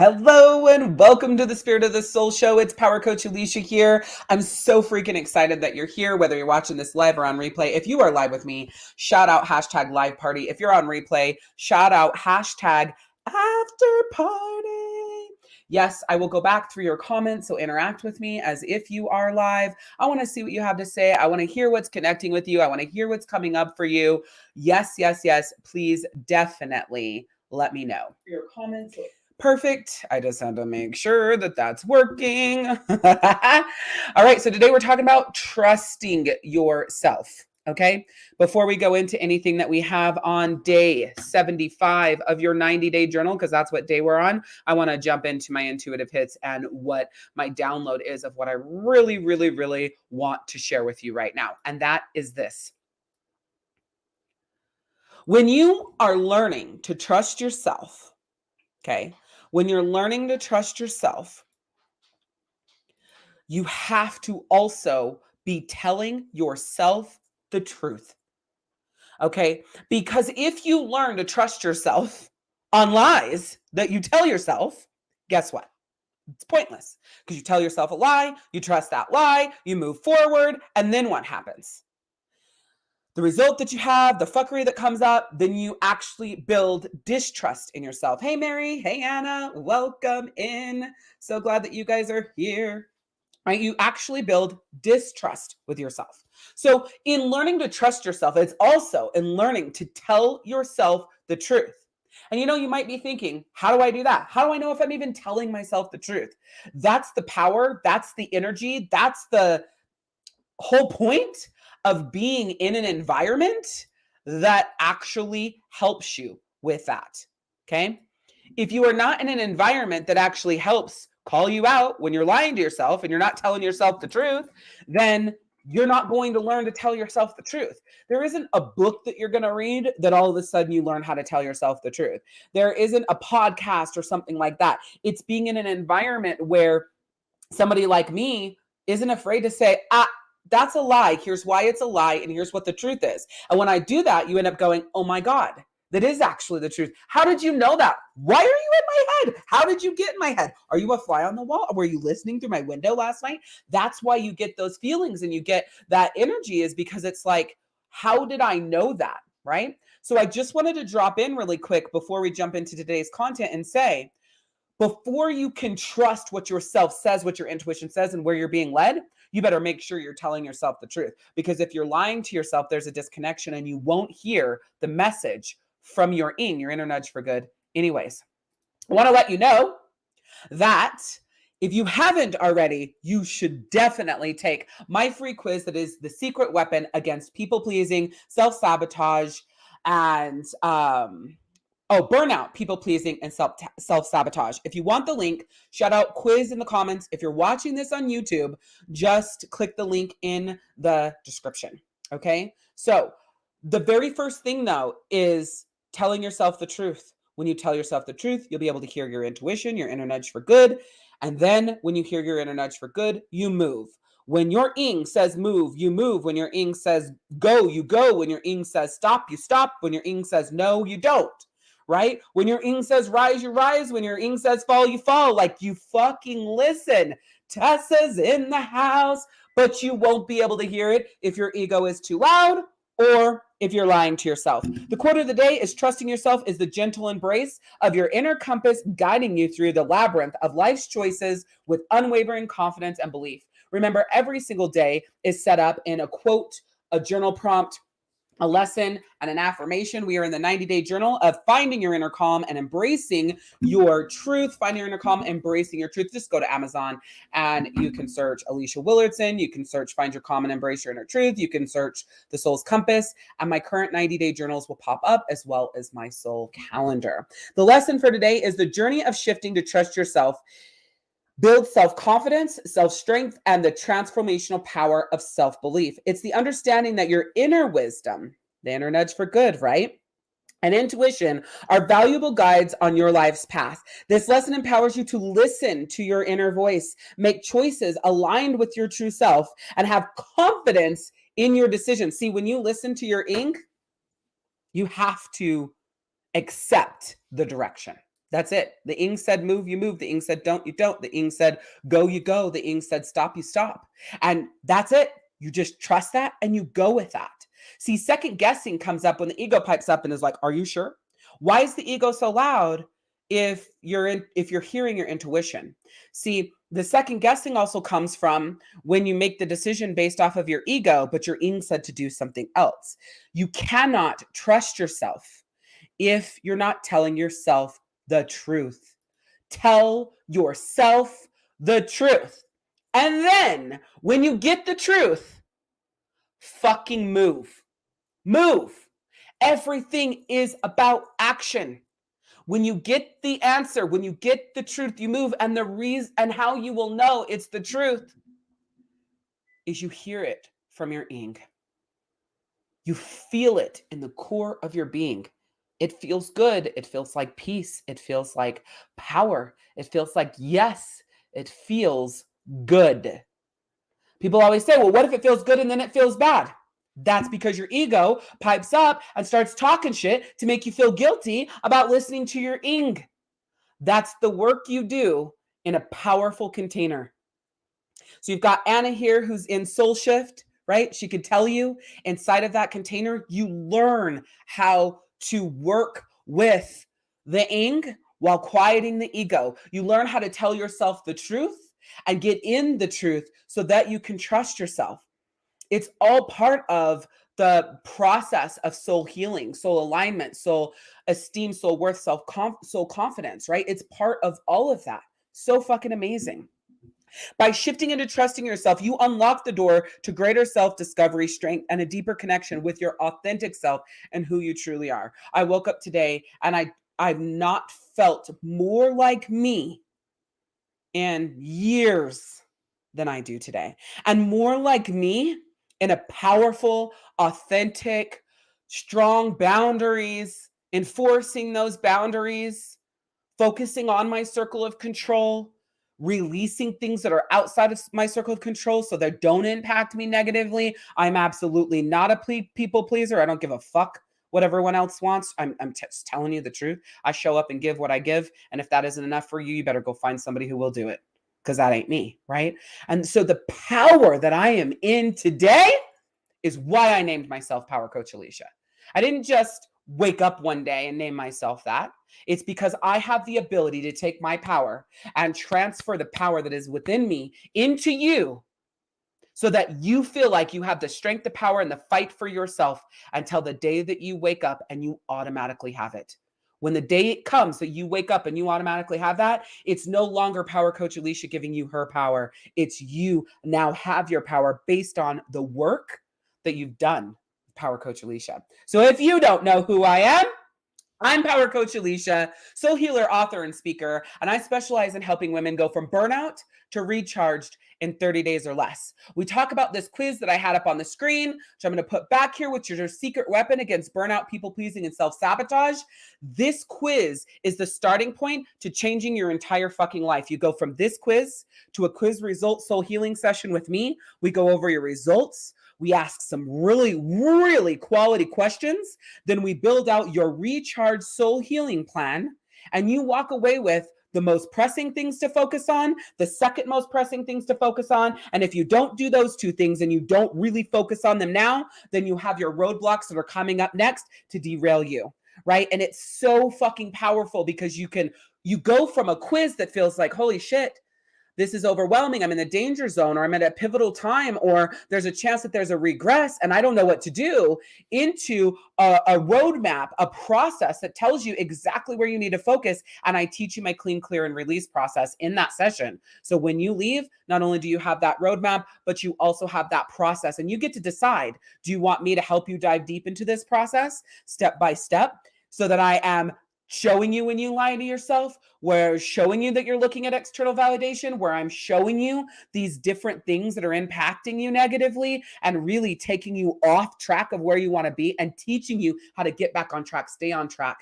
Hello and welcome to the Spirit of the Soul Show. It's Power Coach Alicia here. I'm so freaking excited that you're here, whether you're watching this live or on replay. If you are live with me, shout out hashtag live party. If you're on replay, shout out hashtag after party. Yes, I will go back through your comments, so interact with me as if you are live. I want to see what you have to say. I want to hear what's connecting with you. I want to hear what's coming up for you. Yes, yes, yes. Please definitely let me know. Your comments. Perfect. I just had to make sure that that's working. All right. So today we're talking about trusting yourself. Okay. Before we go into anything that we have on day 75 of your 90-day journal, because that's what day we're on, I want to jump into my intuitive hits and what my download is of what I really, really, really want to share with you right now. And that is this. When you are learning to trust yourself, okay, when you're learning to trust yourself, you have to also be telling yourself the truth. Okay? Because if you learn to trust yourself on lies that you tell yourself, guess what? It's pointless because you tell yourself a lie, you trust that lie, you move forward, and then what happens? The result that you have, the fuckery that comes up, then you actually build distrust in yourself. Hey, Mary. Hey, Anna. Welcome in. So glad that you guys are here. Right? You actually build distrust with yourself. So in learning to trust yourself, it's also in learning to tell yourself the truth. And you might be thinking, how do I do that? How do I know if I'm even telling myself the truth? That's the power. That's the energy. That's the whole point of being in an environment that actually helps you with that. Okay. If you are not in an environment that actually helps call you out when you're lying to yourself and you're not telling yourself the truth, then you're not going to learn to tell yourself the truth. There isn't a book that you're going to read that all of a sudden you learn how to tell yourself the truth. There isn't a podcast or something like that. It's being in an environment where somebody like me isn't afraid to say, that's a lie. Here's why it's a lie. And here's what the truth is. And when I do that, you end up going, oh my God, that is actually the truth. How did you know that? Why are you in my head? How did you get in my head? Are you a fly on the wall? Were you listening through my window last night? That's why you get those feelings and you get that energy, is because it's like, how did I know that? Right? So I just wanted to drop in really quick before we jump into today's content and say, before you can trust what yourself says, what your intuition says, and where you're being led, you better make sure you're telling yourself the truth. Because if you're lying to yourself, there's a disconnection and you won't hear the message from your inner nudge for good. Anyways, I want to let you know that if you haven't already, you should definitely take my free quiz that is the secret weapon against people pleasing, self-sabotage, and burnout, people pleasing, and self-sabotage. If you want the link, shout out quiz in the comments. If you're watching this on YouTube, just click the link in the description. Okay. So the very first thing though is telling yourself the truth. When you tell yourself the truth, you'll be able to hear your intuition, your inner nudge for good. And then when you hear your inner nudge for good, you move. When your ing says move, you move. When your ing says go, you go. When your ing says stop, you stop. When your ing says no, you don't. Right? When your ing says rise, you rise. When your ing says fall, you fall. Like, you fucking listen. Tessa's in the house, but you won't be able to hear it if your ego is too loud or if you're lying to yourself. The quote of the day is, trusting yourself is the gentle embrace of your inner compass, guiding you through the labyrinth of life's choices with unwavering confidence and belief. Remember, every single day is set up in a quote, a journal prompt, a lesson, and an affirmation. We are in the 90-day journal of finding your inner calm and embracing your truth. Finding your inner calm, embracing your truth. Just go to Amazon and you can search Alicia Willardson. You can search Find Your Calm and Embrace Your Inner Truth. You can search The Soul's Compass, and my current 90-day journals will pop up, as well as my soul calendar. The lesson for today is the journey of shifting to trust yourself. Build self-confidence, self-strength, and the transformational power of self-belief. It's the understanding that your inner wisdom, the inner nudge for good, right, and intuition are valuable guides on your life's path. This lesson empowers you to listen to your inner voice, make choices aligned with your true self, and have confidence in your decisions. See, when you listen to your ing, you have to accept the direction. That's it. The ing said move, you move. The ing said don't, you don't. The ing said go, you go. The ing said stop, you stop. And that's it. You just trust that and you go with that. See, second guessing comes up when the ego pipes up and is like, "Are you sure?" Why is the ego so loud if you're hearing your intuition? See, the second guessing also comes from when you make the decision based off of your ego, but your ing said to do something else. You cannot trust yourself if you're not telling yourself the truth. Tell yourself the truth. And then when you get the truth, fucking move. Move. Everything is about action. When you get the answer, when you get the truth, you move. And the reason and how you will know it's the truth is you hear it from your ing. You feel it in the core of your being. It feels good. It feels like peace. It feels like power. It feels like yes. It feels good. People always say, well, what if it feels good and then it feels bad? That's because your ego pipes up and starts talking shit to make you feel guilty about listening to your ing. That's the work you do in a powerful container. So you've got Anna here who's in Soul Shift, right? She could tell you inside of that container, you learn how to work with the ing while quieting the ego. You learn how to tell yourself the truth and get in the truth so that you can trust yourself. It's all part of the process of soul healing, soul alignment, soul esteem, soul worth, soul confidence, right? It's part of all of that. So fucking amazing. By shifting into trusting yourself, you unlock the door to greater self-discovery, strength, and a deeper connection with your authentic self and who you truly are. I woke up today and I've not felt more like me in years than I do today. And more like me in a powerful, authentic, strong boundaries, enforcing those boundaries, focusing on my circle of control, releasing things that are outside of my circle of control so they don't impact me negatively. I'm absolutely not a people pleaser. I don't give a fuck what everyone else wants. I'm just telling you the truth. I show up and give what I give. And if that isn't enough for you, you better go find somebody who will do it because that ain't me, right? And so the power that I am in today is why I named myself Power Coach Alicia. I didn't just wake up one day and name myself that. It's because I have the ability to take my power and transfer the power that is within me into you so that you feel like you have the strength, the power, and the fight for yourself until the day that you wake up and you automatically have it. When the day comes that you wake up and you automatically have that, it's no longer Power Coach Alicia giving you her power. It's you now have your power based on the work that you've done, Power Coach Alicia. So if you don't know who I am, I'm Power Coach Alicia, soul healer, author, and speaker, and I specialize in helping women go from burnout to recharged in 30 days or less. We talk about this quiz that I had up on the screen, which I'm going to put back here, which is your secret weapon against burnout, people pleasing, and self-sabotage. This quiz is the starting point to changing your entire fucking life. You go from this quiz to a quiz result soul healing session with me. We go over your results. We ask some really, really quality questions. Then we build out your recharge soul healing plan. And you walk away with the most pressing things to focus on, the second most pressing things to focus on. And if you don't do those two things and you don't really focus on them now, then you have your roadblocks that are coming up next to derail you, right? And it's so fucking powerful because you go from a quiz that feels like, holy shit, this is overwhelming. I'm in the danger zone, or I'm at a pivotal time, or there's a chance that there's a regress and I don't know what to do, into a roadmap, a process that tells you exactly where you need to focus. And I teach you my clean, clear, and release process in that session. So when you leave, not only do you have that roadmap, but you also have that process. And you get to decide, do you want me to help you dive deep into this process step by step so that I am showing you when you lie to yourself, where showing you that you're looking at external validation, where I'm showing you these different things that are impacting you negatively and really taking you off track of where you want to be and teaching you how to get back on track, stay on track,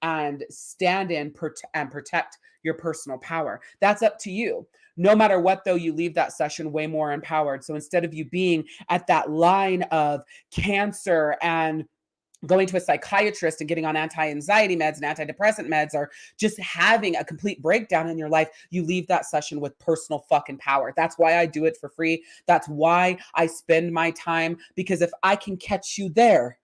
and stand in and protect your personal power. That's up to you. No matter what, though, you leave that session way more empowered. So instead of you being at that line of cancer and going to a psychiatrist and getting on anti-anxiety meds and antidepressant meds, or just having a complete breakdown in your life, you leave that session with personal fucking power. That's why I do it for free. That's why I spend my time, because if I can catch you there,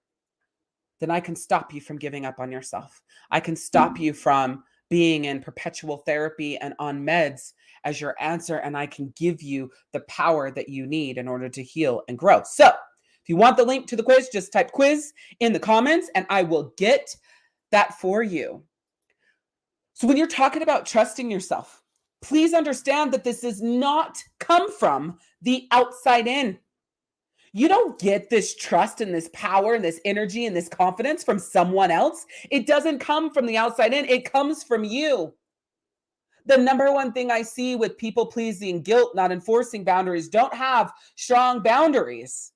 then I can stop you from giving up on yourself. I can stop you from being in perpetual therapy and on meds as your answer, and I can give you the power that you need in order to heal and grow. So if you want the link to the quiz, just type quiz in the comments and I will get that for you. So when you're talking about trusting yourself, please understand that this does not come from the outside in. You don't get this trust and this power and this energy and this confidence from someone else. It doesn't come from the outside in. It comes from you. The number one thing I see with people pleasing, guilt, not enforcing boundaries, don't have strong boundaries,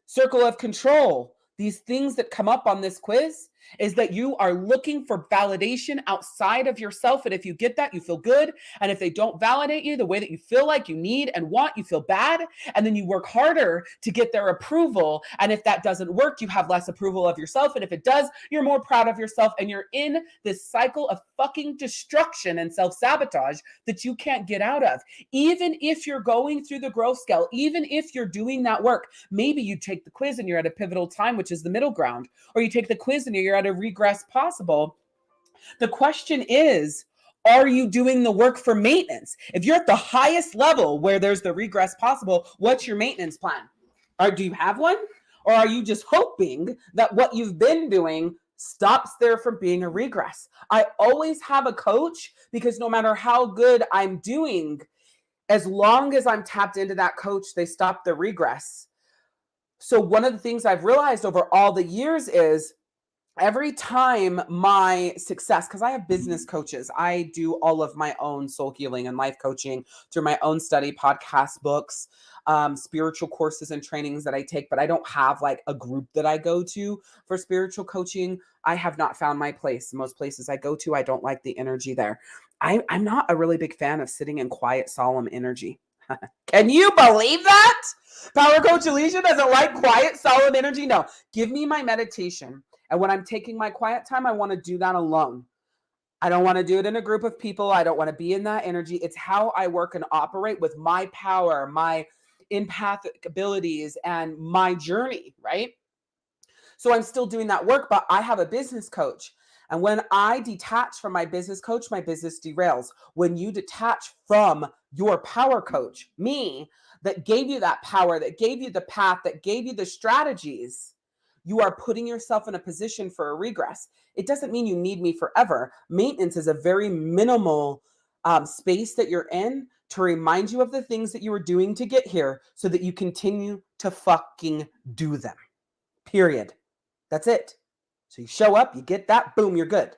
circle of control, these things that come up on this quiz, is that you are looking for validation outside of yourself. And if you get that, you feel good. And if they don't validate you the way that you feel like you need and want, you feel bad. And then you work harder to get their approval. And if that doesn't work, you have less approval of yourself. And if it does, you're more proud of yourself. And you're in this cycle of fucking destruction and self-sabotage that you can't get out of. Even if you're going through the growth scale, even if you're doing that work, maybe you take the quiz and you're at a pivotal time, which is the middle ground, or you take the quiz and you're at a regress possible. The question is, are you doing the work for maintenance? If you're at the highest level where there's the regress possible, what's your maintenance plan? Or do you have one? Or are you just hoping that what you've been doing stops there from being a regress? I always have a coach, because no matter how good I'm doing, as long as I'm tapped into that coach, they stop the regress. So one of the things I've realized over all the years is, every time my success, because I have business coaches, I do all of my own soul healing and life coaching through my own study, podcasts, books, spiritual courses and trainings that I take, but I don't have like a group that I go to for spiritual coaching. I have not found my place. Most places I go to, I don't like the energy there. I'm not a really big fan of sitting in quiet, solemn energy. Can you believe that? Power Coach Alicia doesn't like quiet, solemn energy. No, give me my meditation. And when I'm taking my quiet time, I want to do that alone. I don't want to do it in a group of people. I don't want to be in that energy. It's how I work and operate with my power, my empathic abilities, and my journey, right? So I'm still doing that work, but I have a business coach. And when I detach from my business coach, my business derails. When you detach from your power coach, me, that gave you that power, that gave you the path, that gave you the strategies, you are putting yourself in a position for a regress. It doesn't mean you need me forever. Maintenance is a very minimal space that you're in to remind you of the things that you were doing to get here so that you continue to fucking do them. Period. That's it. So you show up, you get that, boom, you're good.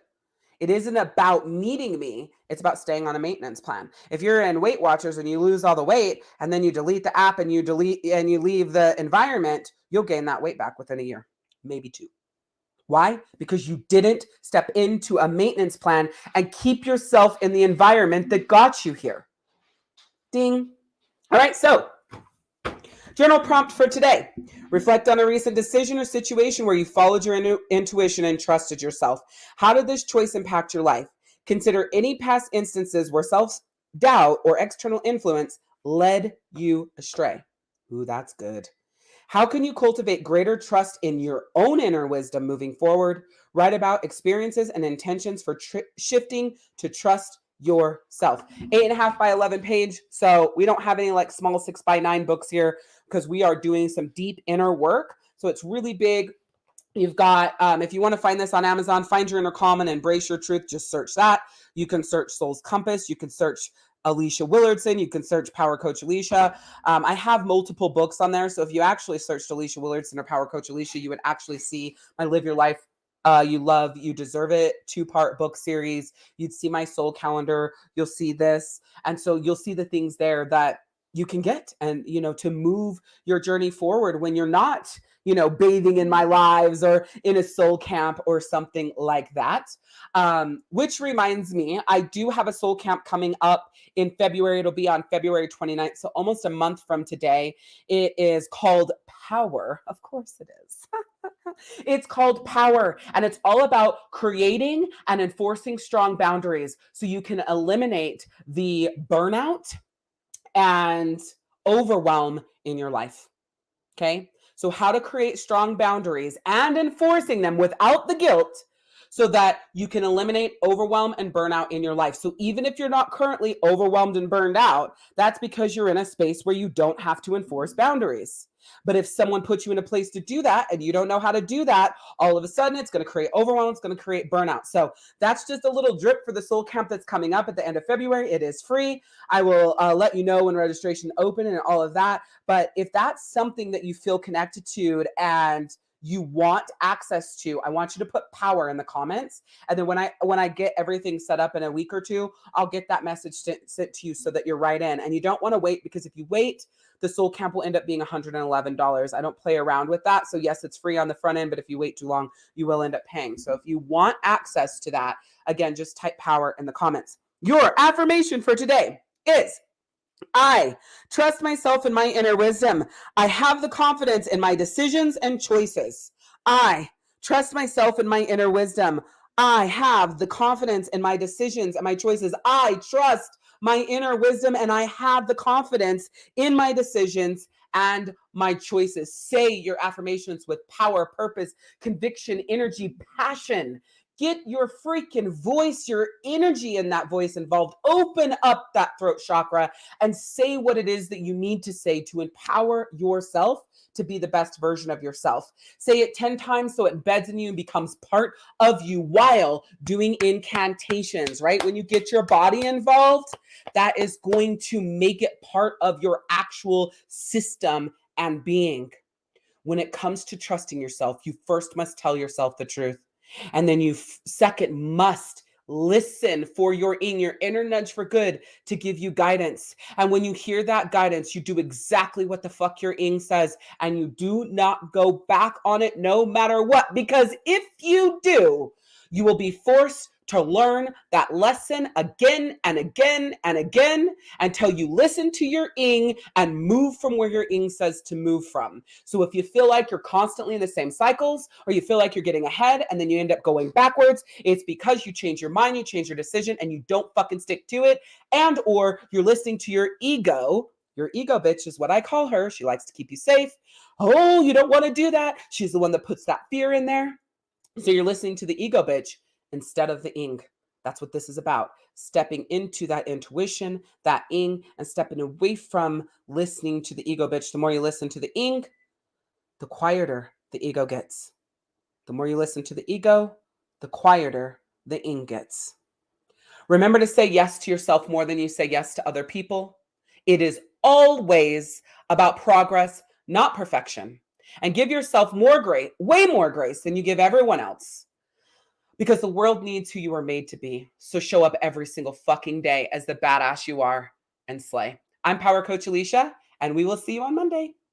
It isn't about needing me. It's about staying on a maintenance plan. If you're in Weight Watchers and you lose all the weight and then you delete the app and you leave the environment, you'll gain that weight back within a year, maybe 2. Why? Because you didn't step into a maintenance plan and keep yourself in the environment that got you here. Ding. All right, so journal prompt for today. Reflect on a recent decision or situation where you followed your intuition and trusted yourself. How did this choice impact your life? Consider any past instances where self-doubt or external influence led you astray. Ooh, that's good. How can you cultivate greater trust in your own inner wisdom moving forward? Write about experiences and intentions for shifting to trust yourself. 8.5 by 11 page. So we don't have any like small 6 by 9 books here because we are doing some deep inner work. So it's really big. You've got, if you want to find this on Amazon, Find Your Inner Calm and Embrace Your Truth, just search that. You can search Soul's Compass. You can search Alicia Willardson. You can search Power Coach Alicia. I have multiple books on there. So if you actually searched Alicia Willardson or Power Coach Alicia, you would actually see my Live Your Life You Love, You Deserve It 2-part book series. You'd see my soul calendar. You'll see this. And so you'll see the things there that you can get and, to move your journey forward when you're not bathing in my lives or in a soul camp or something like that. Which reminds me, I do have a soul camp coming up in February. It'll be on February 29th, so almost a month from today. It is called Power. Of course it is. It's called Power, and it's all about creating and enforcing strong boundaries so you can eliminate the burnout and overwhelm in your life. Okay. So, how to create strong boundaries and enforcing them without the guilt so that you can eliminate overwhelm and burnout in your life. So, even if you're not currently overwhelmed and burned out, that's because you're in a space where you don't have to enforce boundaries. But if someone puts you in a place to do that and you don't know how to do that, all of a sudden it's going to create overwhelm, it's going to create burnout. So that's just a little drip for the soul camp that's coming up at the end of February. It is free. I will let you know when registration open and all of that. But if that's something that you feel connected to and you want access to, I want you to put Power in the comments. And then when I get everything set up in a week or two, I'll get that message sent to you so that you're right in. And you don't want to wait, because if you wait, the soul camp will end up being $111. I don't play around with that. So yes, it's free on the front end, but if you wait too long, you will end up paying. So if you want access to that, again, just type Power in the comments. Your affirmation for today is: I trust myself and my inner wisdom. I have the confidence in my decisions and choices. I trust myself and my inner wisdom. I have the confidence in my decisions and my choices. I trust my inner wisdom and I have the confidence in my decisions and my choices. Say your affirmations with power, purpose, conviction, energy, passion. Get your freaking voice, your energy in that voice involved. Open up that throat chakra and say what it is that you need to say to empower yourself to be the best version of yourself. Say it 10 times so it embeds in you and becomes part of you while doing incantations, right? When you get your body involved, that is going to make it part of your actual system and being. When it comes to trusting yourself, you first must tell yourself the truth. And then you second must listen for your inner nudge for good to give you guidance. And when you hear that guidance, you do exactly what the fuck your ing says, and you do not go back on it no matter what. Because if you do, you will be forced to learn that lesson again and again and again until you listen to your ing and move from where your ing says to move from. So if you feel like you're constantly in the same cycles, or you feel like you're getting ahead and then you end up going backwards, it's because you change your mind, you change your decision, and you don't fucking stick to it. And or you're listening to your ego. Your ego bitch is what I call her. She likes to keep you safe. Oh, you don't want to do that. She's the one that puts that fear in there. So you're listening to the ego bitch instead of the ing. That's what this is about. Stepping into that intuition, that ing, and stepping away from listening to the ego bitch. The more you listen to the ing, the quieter the ego gets. The more you listen to the ego, the quieter the ing gets. Remember to say yes to yourself more than you say yes to other people. It is always about progress, not perfection. And give yourself more grace, way more grace than you give everyone else. Because the world needs who you are made to be. So show up every single fucking day as the badass you are and slay. I'm Power Coach Alicia, and we will see you on Monday.